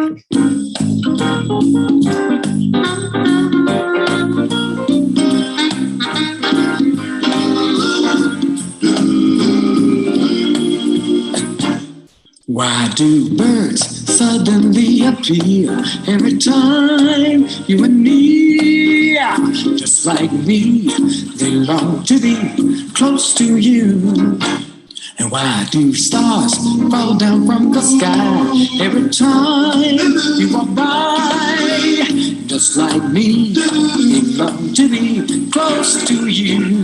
Why do birds suddenly appear every time you are near? Just like me, they long to be close to you. And why do stars fall down from the sky every time you walk by? Just like me, they long to be close to you.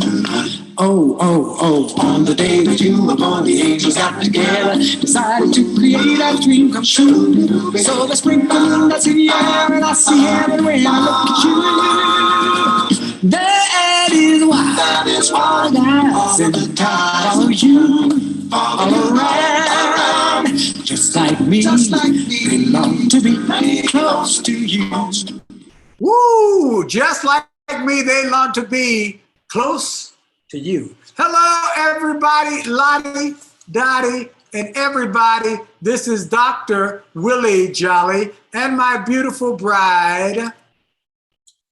Oh, oh, oh, on the day that you were born, the angels got together, decided to create a dream come true. So they sprinkle us in the air, and I see heaven when I look at you. That is why guys in the town follow you all around. Just like me, they long to be close to you. Woo! Just like me, they long to be close to you. Hello, everybody, Lottie, Dottie, and everybody. This is Dr. Willie Jolley and my beautiful bride.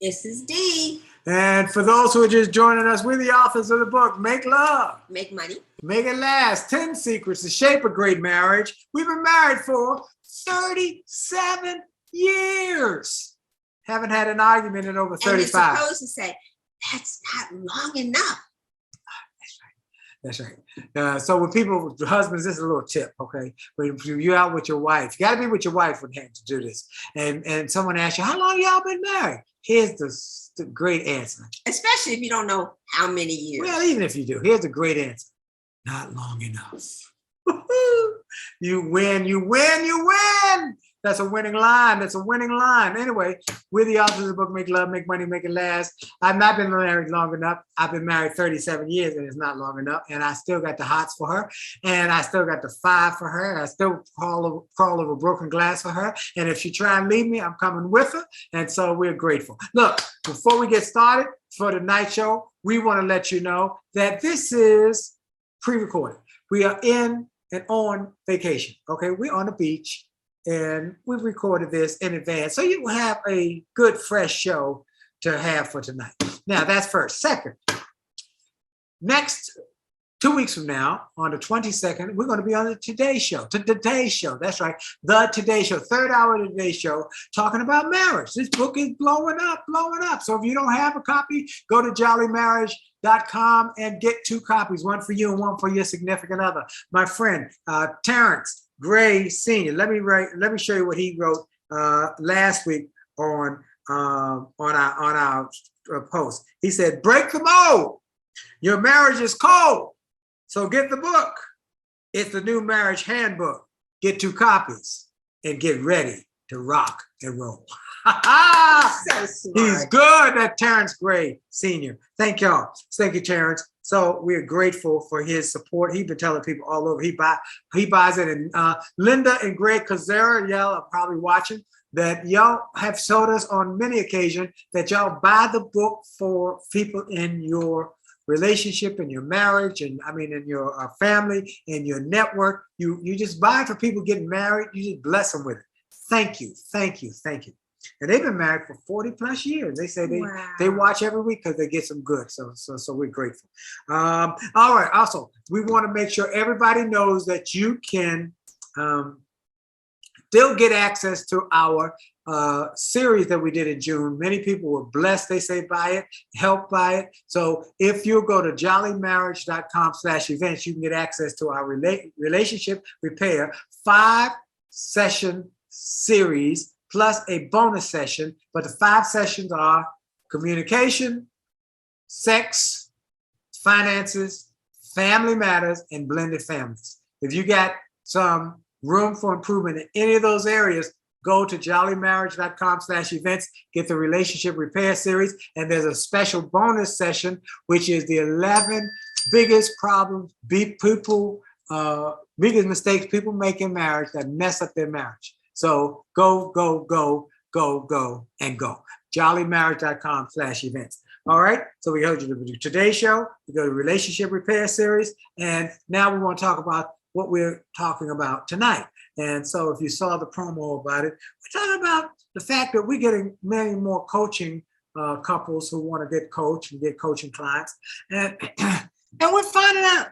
This is Dee. And for those who are just joining us, we're the authors of the book, Make Love, Make Money, Make It Last, 10 Secrets to Shape a Great Marriage. We've been married for 37 years. Haven't had an argument in over 35. And you're supposed to say, that's not long enough. That's right. So with people, husbands, this is a little tip, okay? When you're out with your wife, you got to be with your wife when you have to do this. And someone asks you, how long y'all been married? Here's the great answer. Especially if you don't know how many years. Well, even if you do, here's the great answer. Not long enough. You win, you win, you win. That's a winning line. That's a winning line. Anyway, we're the authors of the book, Make Love, Make Money, Make It Last. I've not been married long enough. I've been married 37 years and it's not long enough. And I still got the hots for her. And I still got the five for her. And I still crawl over broken glass for her. And if she try and leave me, I'm coming with her. And so we're grateful. Look, before we get started for the night show, we want to let you know that this is pre-recorded. We are in and on vacation. Okay, we're on the beach. And we've recorded this in advance. So you will have a good, fresh show to have for tonight. Now, that's first. Second, next 2 weeks from now, on the 22nd, we're going to be on the Today Show. The Today Show. That's right. The Today Show. Third hour of the Today Show, talking about marriage. This book is blowing up, blowing up. So if you don't have a copy, go to JolleyMarriage.com and get 2 copies, one for you and one for your significant other. My friend, Terrence Gray Sr. Let me show you what he wrote last week on our post. He said, break the mold. Your marriage is cold. So get the book. It's the new marriage handbook. Get 2 copies and get ready to rock and roll. So smart. He's good, that Terrence Gray Sr. Thank y'all. Thank you, Terrence. So we're grateful for his support. He's been telling people all over. He buys it. And Linda and Greg Kazera, y'all are probably watching, that y'all have showed us on many occasions that y'all buy the book for people in your relationship, in your marriage, and I mean in your family, in your network. You just buy it for people getting married. You just bless them with it. Thank you, thank you, thank you. And they've been married for 40 plus years. They say they watch every week because they get some good. So we're grateful. All right. Also, we want to make sure everybody knows that you can still get access to our series that we did in June. Many people were blessed, they say, by it, helped by it. So if you go to JolleyMarriage.com/events, you can get access to our relationship repair 5-session series plus a bonus session. But the 5 sessions are communication, sex, finances, family matters, and blended families. If you got some room for improvement in any of those areas, go to JolleyMarriage.com/events, get the relationship repair series, and there's a special bonus session, which is the 11 biggest problems biggest mistakes people make in marriage that mess up their marriage. So go, and go. JolleyMarriage.com/events. All right. So we heard you the Today Show. We go to Relationship Repair Series. And now we want to talk about what we're talking about tonight. And so if you saw the promo about it, we're talking about the fact that we're getting many more coaching couples who want to get coached and get coaching clients. And, and we're finding out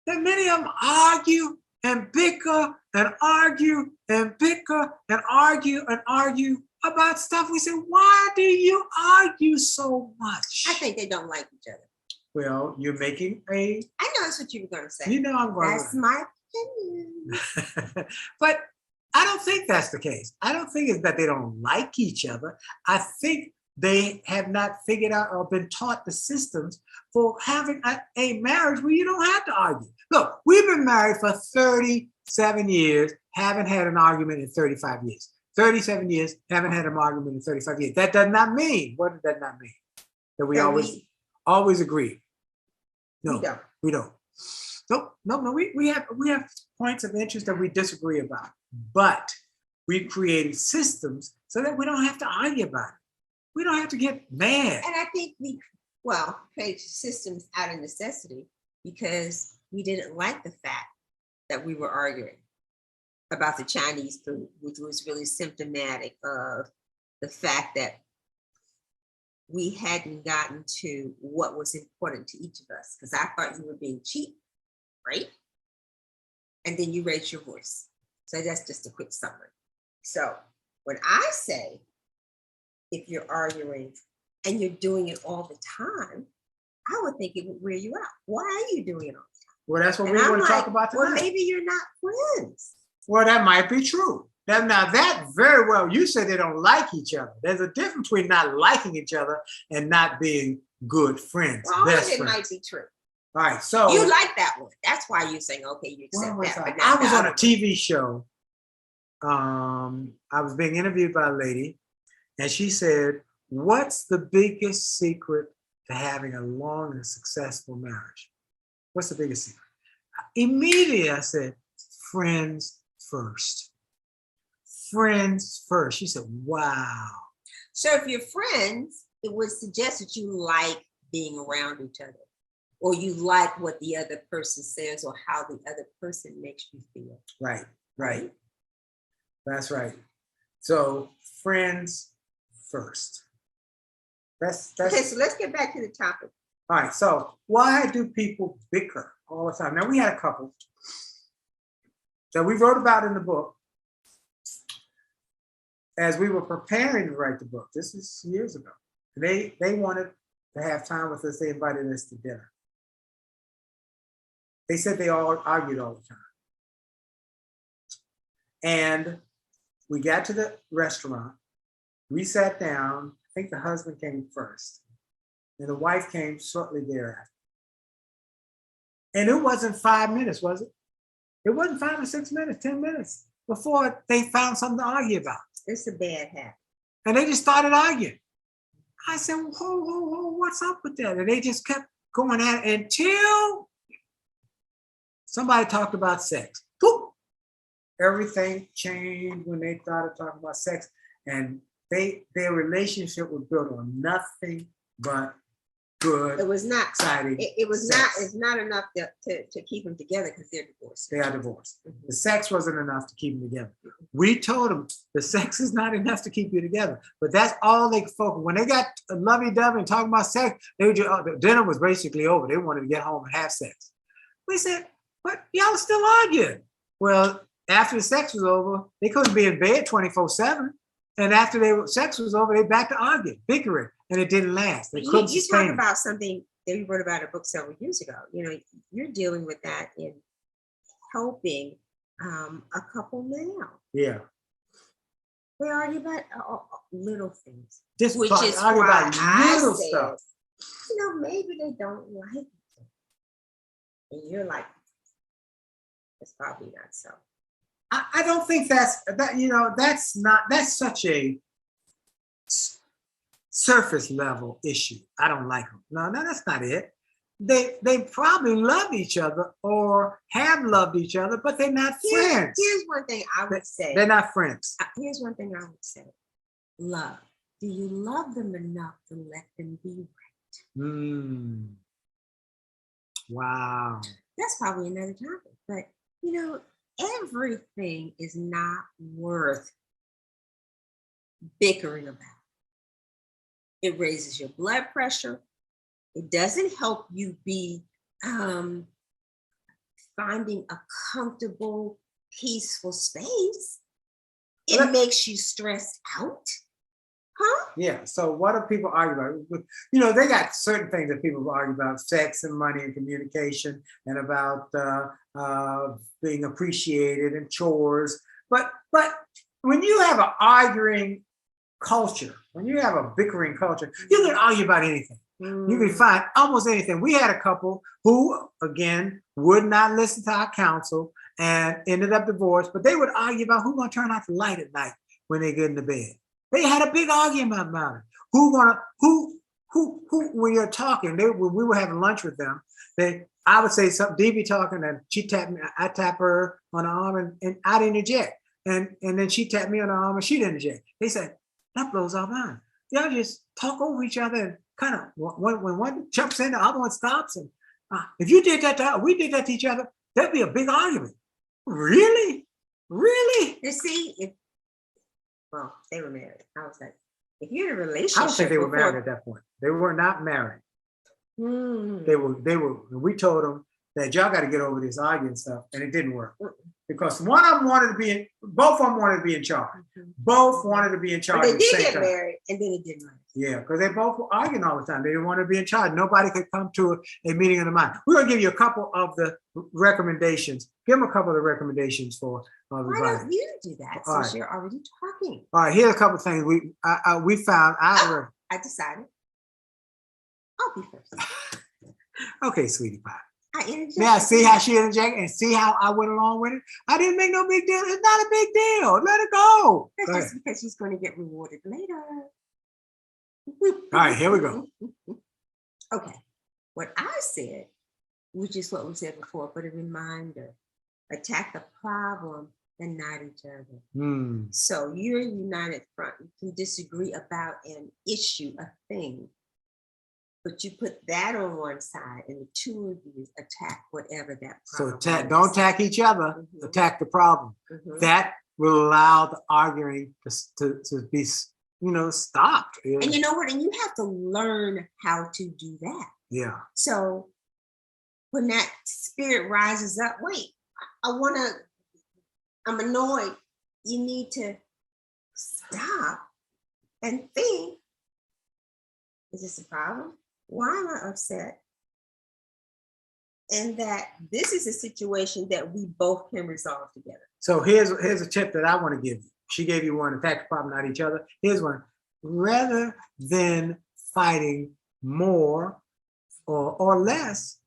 that many of them argue and bicker and argue and bicker and argue and argue about stuff. We say, why do you argue so much? I think they don't like each other. Well, you're making I know that's what you were going to say. You know I'm going That's my opinion. But I don't think that's the case. I don't think it's that they don't like each other. I think they have not figured out or been taught the systems for having a marriage where you don't have to argue. Look, we've been married for 37 years, haven't had an argument in 35 years. 37 years, haven't had an argument in 35 years. That does not mean, what does that not mean? That we always agree. No, we don't. No, we have points of interest that we disagree about, but we created systems so that we don't have to argue about it. We don't have to get mad. And I think we created systems out of necessity because we didn't like the fact that we were arguing about the Chinese food, which was really symptomatic of the fact that we hadn't gotten to what was important to each of us. Because I thought you were being cheap, right? And then you raised your voice. So that's just a quick summary. So when I say, if you're arguing and you're doing it all the time, I would think it would wear you out. Why are you doing it all the time? Well, that's what we want to talk about tonight. Well, maybe you're not friends. Well, that might be true. Now that very well, you say they don't like each other. There's a difference between not liking each other and not being good friends. Well, best it friends. might be true. All right, so you like that one. That's why you're saying, okay, you accept that. I was on a TV show. I was being interviewed by a lady, and she said, "What's the biggest secret to having a long and successful marriage? What's the biggest secret?" Immediately, I said, "Friends first. Friends first." She said, "Wow." So if you're friends, it would suggest that you like being around each other, or you like what the other person says or how the other person makes you feel. Right. That's right. So friends first. That's okay. So let's get back to the topic. All right. So why do people bicker all the time? Now we had a couple that we wrote about in the book as we were preparing to write the book. This is years ago. They wanted to have time with us. They invited us to dinner. They said they all argued all the time. And we got to the restaurant. We sat down. I think the husband came first. And the wife came shortly thereafter. And it wasn't 5 minutes, was it? It wasn't 5 or 6 minutes, 10 minutes before they found something to argue about. It's a bad habit. And they just started arguing. I said, whoa, what's up with that? And they just kept going at it until somebody talked about sex. Boop. Everything changed when they started talking about sex. And their relationship was built on nothing but good. It was not exciting. It was sex. not. It's not enough to keep them together because they're divorced. They are divorced. The sex wasn't enough to keep them together. We told them the sex is not enough to keep you together, but that's all they focused. When they got lovey-dovey and talking about sex, they were just, the dinner was basically over. They wanted to get home and have sex. We said, but y'all are still arguing. Well, after the sex was over, they couldn't be in bed 24/7. And after sex was over, they back to arguing, bickering, and it didn't last. They couldn't You sustain talk it. about something that you wrote about in a book several years ago. You know, you're dealing with that in helping a couple now. Yeah. They argue about little things, Just which is argue why about I little said, stuff. you know, maybe they don't like it. And you're like, it's probably not so. I don't think that's such a surface level issue. I don't like them. No, that's not it. They probably love each other or have loved each other, but they're not friends. Here's one thing I would say. They're not friends. Here's one thing I would say. Love. Do you love them enough to let them be right? Wow. That's probably another topic. But you know, everything is not worth bickering about. It raises your blood pressure. It doesn't help you be finding a comfortable, peaceful space. It makes you stressed out. Huh? Yeah. So what do people argue about? You know, they got certain things that people argue about: sex and money and communication, and about being appreciated and chores. But when you have an arguing culture, when you have a bickering culture, you can argue about anything. You can find almost anything. We had a couple who, again, would not listen to our counsel and ended up divorced, but they would argue about who's going to turn off the light at night when they get into bed. They had a big argument about it. Who when you're talking, when we were having lunch with them, I would say something, Dee be talking, and she tapped me, I tap her on the arm, and I didn't eject. And then she tapped me on the arm and she didn't eject. They said, that blows our mind. Y'all just talk over each other and kind of, when one jumps in, the other one stops. And if you did that we did that to each other, that'd be a big argument. Really? Really? You see, well, they were married. I was like, if you're in a relationship. I don't think they were married at that point. They were not married. They were, we told them that y'all got to get over this arguing stuff, and it didn't work. Because one of them wanted to be in, both of them wanted to be in charge. Both wanted to be in charge. But they at the did same get time. married, and then it didn't work. Yeah, because they both were arguing all the time. They didn't want to be in charge. Nobody could come to a meeting of the mind. We're going to give you a couple of the recommendations. Give them a couple of the recommendations for Why don't you do that since you're already talking? All right, here's a couple of things we found. I decided I'll be first. Okay, sweetie pie. I interjected. Yeah, see how she interjected and see how I went along with it? I didn't make no big deal. It's not a big deal. Let it go. That's just because she's going to get rewarded later. All right, here we go. Okay. What I said, which is what we said before, but a reminder, attack the problem and not each other. So you're a united front. You can disagree about an issue, a thing, but you put that on one side and the two of you attack whatever that problem is. Don't attack each other, attack the problem. That will allow the arguing to be, stopped. Yeah. And you know what? And you have to learn how to do that. Yeah. So when that spirit rises up, wait, I'm annoyed. You need to stop and think, is this a problem? Why am I upset? And that this is a situation that we both can resolve together. So here's a tip that I want to give you. She gave you one, attack the problem, not each other. Here's one. Rather than fighting more or less,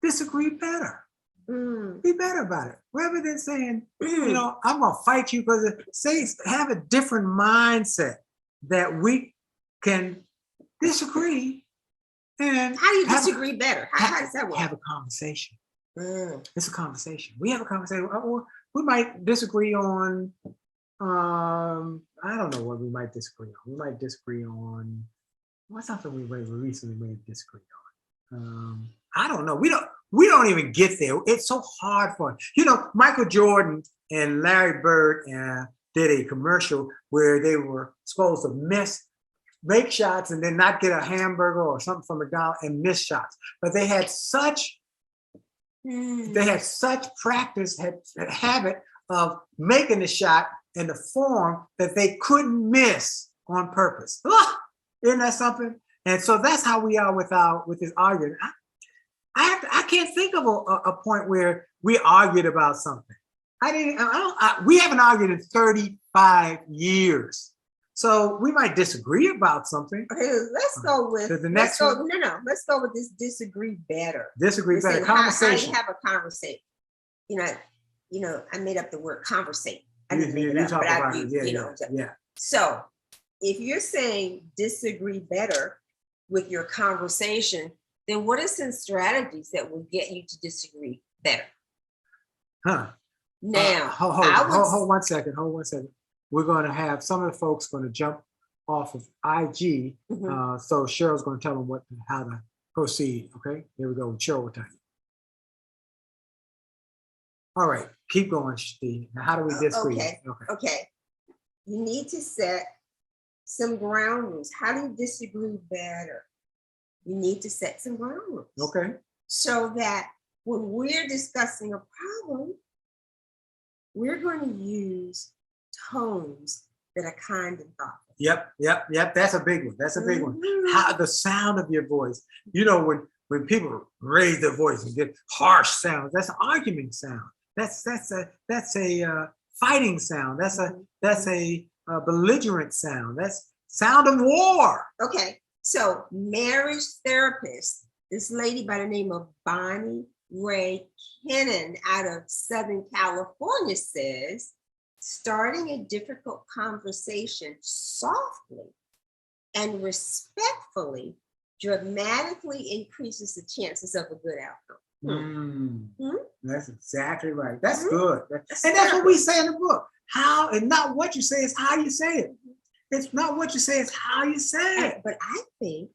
disagree better. Be better about it. Rather than saying, I'm going to fight you, because have a different mindset that we can disagree. And how do you disagree better? How does that work? Have a conversation. It's a conversation. We have a conversation. We might disagree on, I don't know what we might disagree on. We might disagree on, what's something we recently may have disagreed on? I don't know. We don't even get there. It's so hard for us. Michael Jordan and Larry Bird did a commercial where they were supposed to make shots and then not get a hamburger or something from McDonald's and miss shots. But they had such practice, habit of making the shot in the form that they couldn't miss on purpose. Isn't that something? And so that's how we are with this argument. I can't think of a point where we argued about something. We haven't argued in 35 years. So we might disagree about something. Okay, let's go with the next one. Let's go with this disagree better. Disagree better. Conversation. How you have a conversation. I made up the word conversate. I didn't make it up, but I do. Yeah. So if you're saying disagree better with your conversation, then what are some strategies that will get you to disagree better? Now, hold one second. We're going to have some of the folks going to jump off of IG. So Cheryl's going to tell them how to proceed. Okay, here we go. Cheryl will tell you. All right, keep going, Steve. Now, how do we disagree? Okay. You need to set some ground rules. How do you disagree better? You need to set some ground rules. Okay. So that when we're discussing a problem, we're going to use tones that are kind and thoughtful. Yep. That's a big one. That's a big one. How the sound of your voice. You know, when people raise their voice and get harsh sounds, that's an argument sound. That's a fighting sound. That's a belligerent sound. That's sound of war. Okay. So marriage therapist, this lady by the name of Bonnie Ray Kennan out of Southern California says, starting a difficult conversation softly and respectfully dramatically increases the chances of a good outcome. That's exactly right. That's good. And that's what we say in the book. How, and not what you say, is how you say it. It's not what you say, it's how you say it. But I think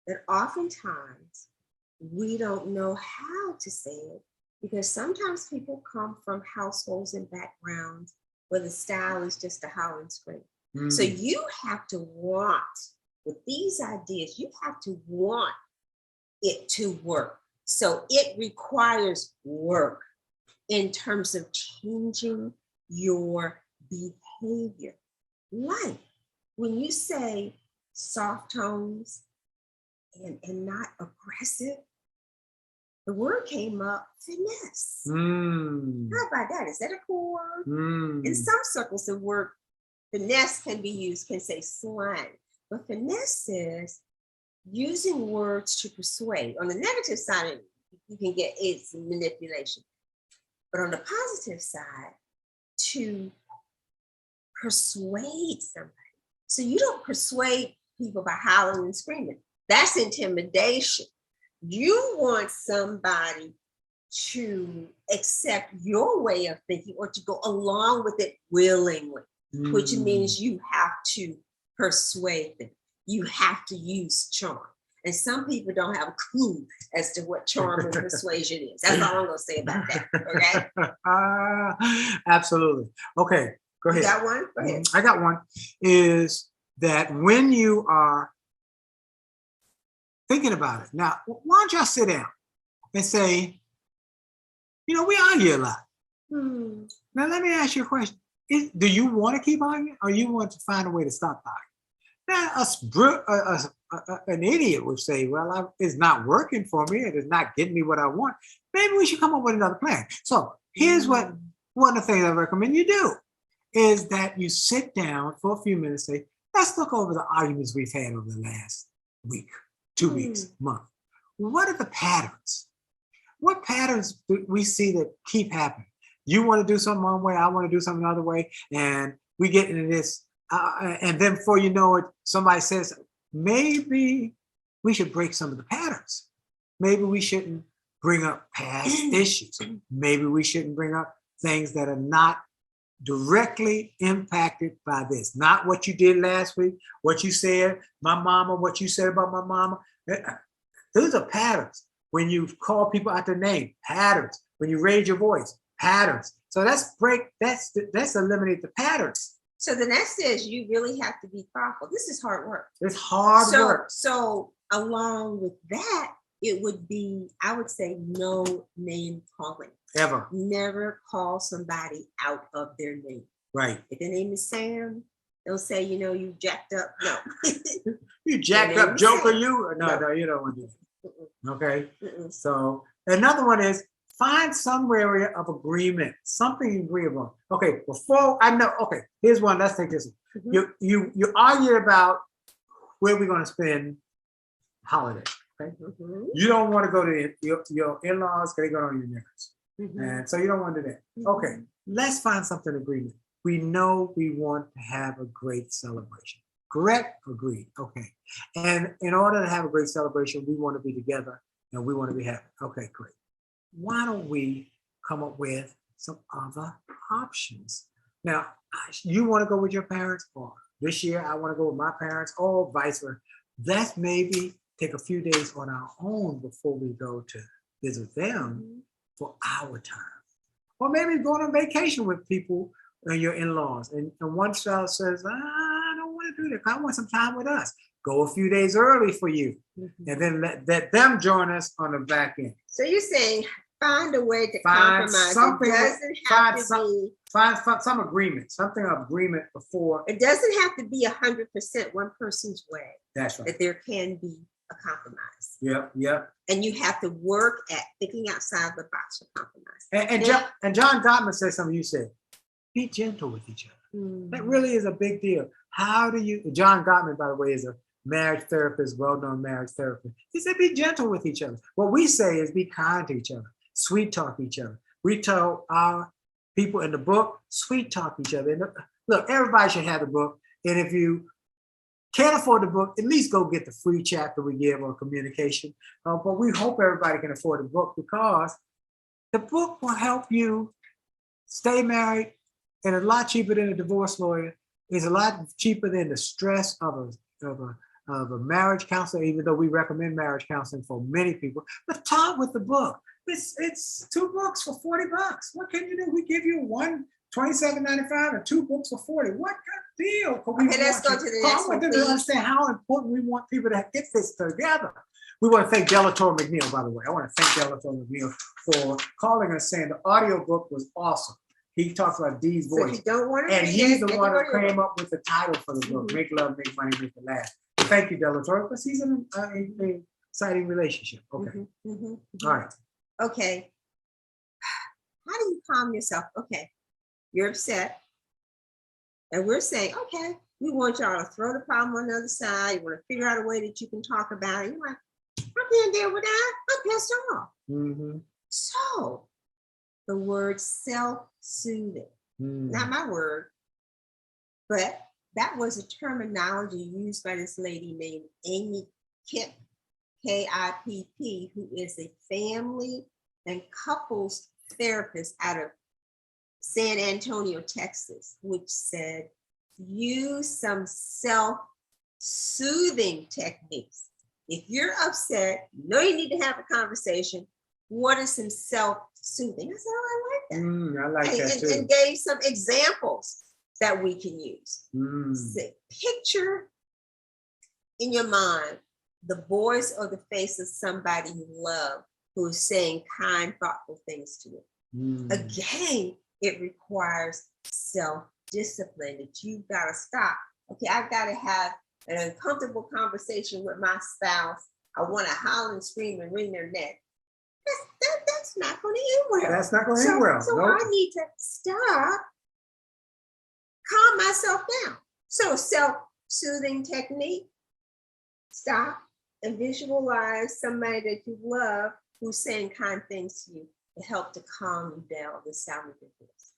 that oftentimes we don't know how to say it because sometimes people come from households and backgrounds where the style is just a howl and scream. So you have to want, with these ideas, you have to want it to work. So it requires work in terms of changing your behavior. Like when you say soft tones and not aggressive, the word came up, finesse. How about that? Is that a cool word? In some circles, the word finesse can be used, can say slang. But finesse is using words to persuade. On the negative side, you can get it's manipulation. But on the positive side, to persuade somebody. So you don't persuade people by howling and screaming. That's intimidation. You want somebody to accept your way of thinking or to go along with it willingly, which means you have to persuade them. You have to use charm. And some people don't have a clue as to what charm and persuasion is. That's all I'm going to say about that. Okay? Absolutely. Okay, go ahead. You got one? Go ahead. I got one. Is that when you are thinking about it, now, why don't y'all sit down and say, you know, we argue a lot. Now, let me ask you a question. Do you want to keep arguing or you want to find a way to stop arguing? Now, an idiot would say, well, it's not working for me. It is not getting me what I want. Maybe we should come up with another plan. So here's what one of the things I recommend you do is that you sit down for a few minutes and say, let's look over the arguments we've had over the last week, 2 weeks, month. What are the patterns? What patterns do we see that keep happening? You want to do something one way, I want to do something another way, and we get into this. And then before you know it, somebody says, maybe we should break some of the patterns. Maybe we shouldn't bring up past issues. Maybe we shouldn't bring up things that are not directly impacted by this. Not what you did last week, what you said, my mama, what you said about my mama. Those are patterns. When you call people out their name, patterns. When you raise your voice, patterns. So that's eliminate the patterns. So the next is you really have to be thoughtful. This is hard work. It's hard work. So along with that, it would be, I would say, no name calling. Ever. Never call somebody out of their name. Right. If their name is Sam, they'll say, you know, you jacked up. No. You jacked up joker, you? No, you don't want to do that. Okay. So another one is find some area of agreement, something agreeable. Okay, before I know, okay, here's one. Let's take this one. You argue about where we're going to spend holiday. Okay, you don't want to go to your in-laws because they're going on your nerves, and so you don't want to do that. Okay, let's find something agreement. We know we want to have a great celebration. Correct? Agreed. Okay, and in order to have a great celebration, we want to be together and we want to be happy. Okay, great. Why don't we come up with some other options? Now, you want to go with your parents, or this year I want to go with my parents, or vice versa. Let's maybe take a few days on our own before we go to visit them for our time. Or maybe going on vacation with people and your in-laws. And one child says, I don't want to do that. I want some time with us. Go a few days early for you. And then let them join us on the back end. So you're saying find a way to compromise. Something, it doesn't have to be. Find some agreement, something of agreement before. It doesn't have to be 100% one person's way. That's right. That there can be a compromise. Yep. And you have to work at thinking outside the box for compromise. And John Gottman said something you said, be gentle with each other. That really is a big deal. How do you, John Gottman, by the way, is a marriage therapist, well-known marriage therapist. He said, be gentle with each other. What we say is be kind to each other, sweet talk each other. We tell our people in the book, sweet talk each other. And look, everybody should have the book. And if you can't afford the book, at least go get the free chapter we give on communication. But we hope everybody can afford the book because the book will help you stay married, and a lot cheaper than a divorce lawyer. It's a lot cheaper than the stress of a marriage counselor, even though we recommend marriage counseling for many people. But talk with the book. It's 2 books for $40. What can you do? We give you one $27.95 and 2 books for $40. What good deal? Okay, let's go to the next one. I want them to understand how important we want people to get this together. We want to thank Delator McNeil, by the way. I want to thank Delator McNeil for calling us saying the audiobook was awesome. He talks about Dee's voice. So if you don't want to and he's the one that came up with the title for the book, Make Love, Make Money, Make It Last. Thank you, Delator, because he's in an exciting relationship. Okay. All right. Okay. How do you calm yourself? Okay. You're upset. And we're saying, okay, we want y'all to throw the problem on the other side. You want to figure out a way that you can talk about it. You're like, I can't deal with that. I'm pissed off. So the word self-soothing, not my word, but that was a terminology used by this lady named Amy Kipp, K-I-P-P, who is a family and couples therapist out of San Antonio, Texas, which said, use some self-soothing techniques. If you're upset, you know you need to have a conversation. What is some self-soothing? I said, oh, I like that. I like that too. And gave some examples that we can use. Say, picture in your mind the voice or the face of somebody you love who is saying kind, thoughtful things to you. Again, it requires self-discipline that you've got to stop. Okay, I've got to have an uncomfortable conversation with my spouse. I want to holler and scream and wring their neck. That's not going to end well. That's not going to end well. So I need to stop, calm myself down. So self-soothing technique, stop and visualize somebody that you love who's saying kind things to you to help to calm you down the sound of your voice.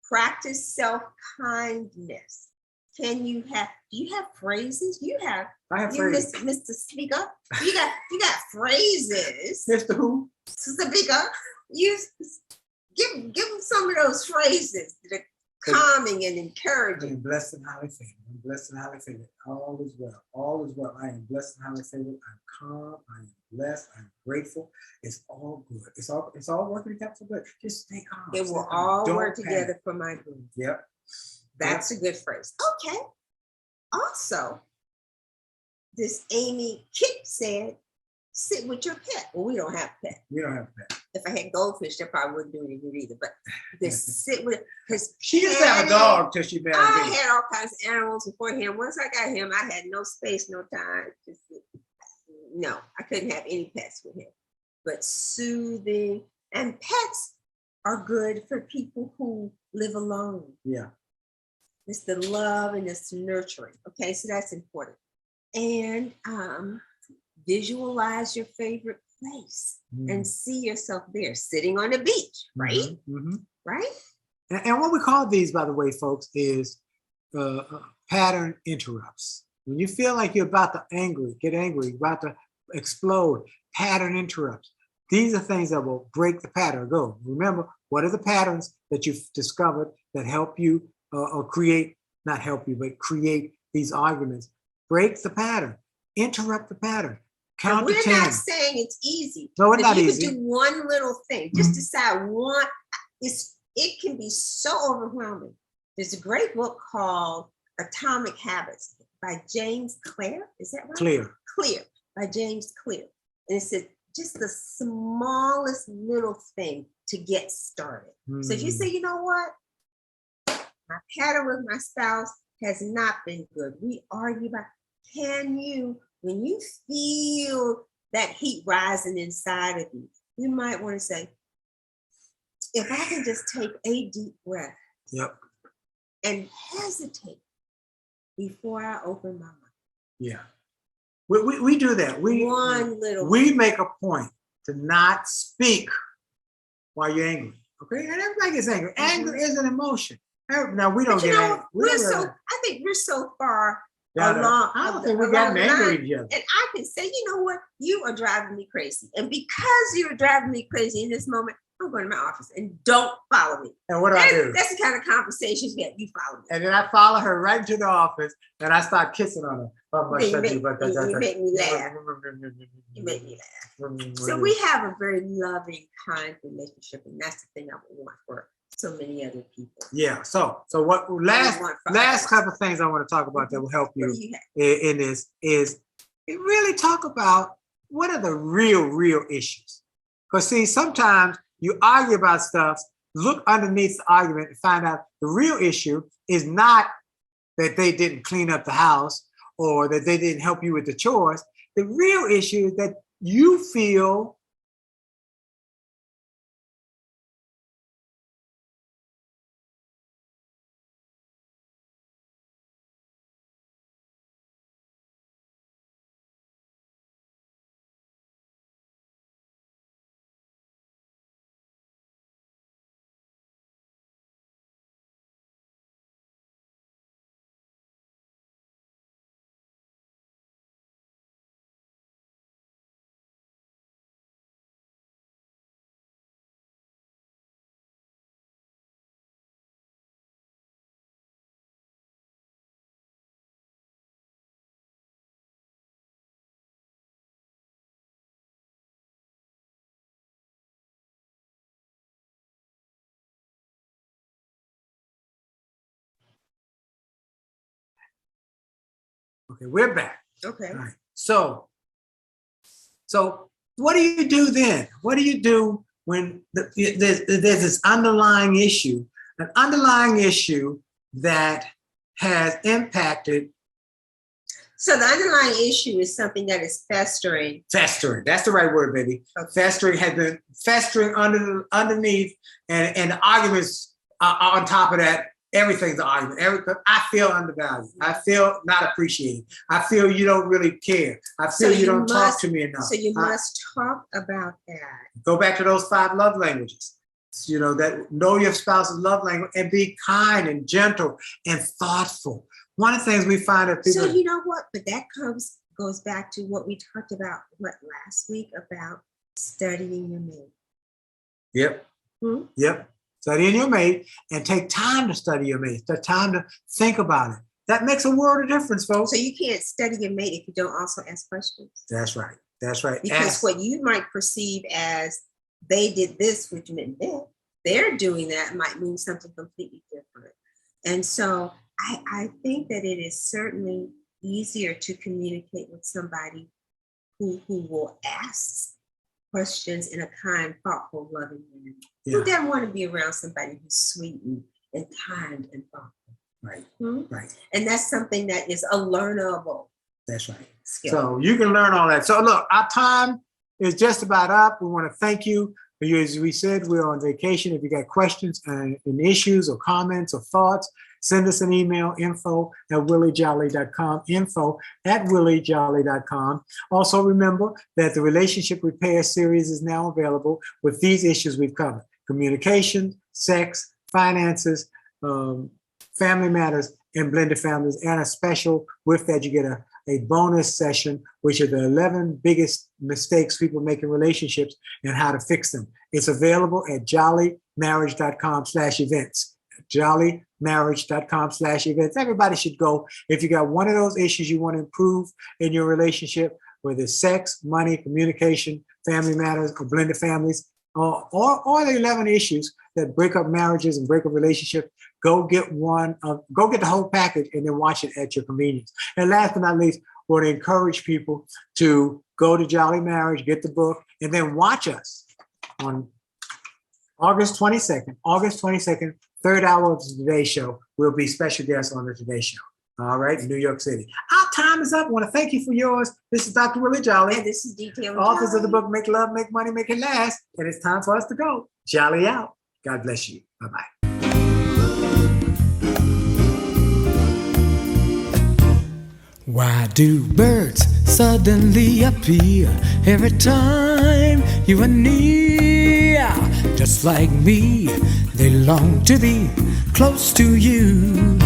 Practice self-kindness. Do you have phrases? I have phrases. Mr. Speaker. You got phrases. Mr. Who? Speaker. You give them some of those phrases that are calming and encouraging. I am blessed and highly favored. I'm blessed and highly favored. All is well. All is well. I am blessed and highly favored. I'm calm. I am blessed. I'm grateful. It's all good. It's all working together for good. Just stay calm. It will all work together for my good. Yep. That's a good phrase. Okay. Also, this Amy Kipp said, sit with your pet. Well, we don't have a pet. We don't have a pet. If I had goldfish, that probably wouldn't do any good either. But just sit with it. Because she used to have a dog till she married I me. had all kinds of animals before him. Once I got him, I had no space, no time. No, I couldn't have any pets with him. But soothing, and pets are good for people who live alone. Yeah. It's the love and it's nurturing. Okay, so that's important. And visualize your favorite place and see yourself there, sitting on the beach, right? Right? And what we call these, by the way, folks, is pattern interrupts. When you feel like you're about to get angry, about to explode, pattern interrupts. These are things that will break the pattern. Go. Remember, what are the patterns that you've discovered that help you or create, not help you, but create these arguments? Break the pattern. Interrupt the pattern. Count to 10. We're not saying it's easy. No, it's not easy. You could do one little thing. Just decide one. it can be so overwhelming. There's a great book called Atomic Habits by James Clear. Is that right? Clear by James Clear. And it said just the smallest little thing to get started. So if you say, you know what? My pattern with my spouse has not been good. We argue about, when you feel that heat rising inside of you, you might want to say, if I can just take a deep breath. Yep. And hesitate before I open my mouth. Yeah. We do that. We make a point to not speak while you're angry. Okay. And everybody gets angry. Anger is an emotion. Now we don't get angry. I think we're so far along. I don't think we got angry at each other. And I can say, you know what? You are driving me crazy. And because you're driving me crazy in this moment, I'm going to my office and don't follow me. And what do I do? That's the kind of conversations that you follow me. And then I follow her right into the office and I start kissing on her. You make me laugh. You make me laugh. So we have a very loving, kind relationship, and that's the thing I would want for so many other people. Yeah. So what last couple of things I want to talk about that will help you in this is really talk about what are the real issues. Because see, sometimes you argue about stuff, look underneath the argument and find out the real issue is not that they didn't clean up the house or that they didn't help you with the chores. The real issue is that you feel okay, we're back. Okay. All right. So what do you do then? What do you do when there's this underlying issue, an underlying issue that has impacted? So the underlying issue is something that is festering. Festering. That's the right word, baby. Okay. Festering has been festering underneath, and the arguments are on top of that. Everything's an argument. I feel undervalued. I feel not appreciated. I feel you don't really care. I feel you don't talk to me enough. So you must talk about that. Go back to those 5 love languages. You know, that know your spouse's love language and be kind and gentle and thoughtful. One of the things we find that people. So you know what? But that goes back to what we talked about last week about studying your mate. Yep. Yep. Studying your mate and take time to study your mate. Take time to think about it. That makes a world of difference, folks. So you can't study your mate if you don't also ask questions. That's right. That's right. Because what you might perceive as they did this, which meant that they're doing that might mean something completely different. And so I think that it is certainly easier to communicate with somebody who will ask questions in a kind, thoughtful, loving manner. Yeah. Who doesn't want to be around somebody who's sweet and kind and thoughtful? Right. Right. And that's something that is a learnable. That's right. Skill. So you can learn all that. So look, our time is just about up. We want to thank you. As we said, we're on vacation. If you got questions and issues or comments or thoughts, send us an email, info@williejolly.com, info@williejolly.com. Also remember that the Relationship Repair series is now available with these issues we've covered: communication, sex, finances, family matters, and blended families. And a special with that, you get a bonus session, which are the 11 biggest mistakes people make in relationships and how to fix them. It's available at jolleymarriage.com/events. jolleymarriage.com/events. Everybody should go. If you got one of those issues you want to improve in your relationship, whether it's sex, money, communication, family matters, or blended families, or the 11 issues, that break up marriages and break up relationships, go get the whole package and then watch it at your convenience. And last but not least, we want to encourage people to go to Jolley Marriage, get the book, and then watch us on August 22nd, third hour of the Today Show. We'll be special guests on the Today Show. All right, in New York City. Our time is up. I want to thank you for yours. This is Dr. Willie Jolley. And this is Taylor-Jolley. Authors of the book, Make Love, Make Money, Make It Last. And it's time for us to go. Jolley out. God bless you. Bye-bye. Why do birds suddenly appear every time you are near? Just like me, they long to be close to you.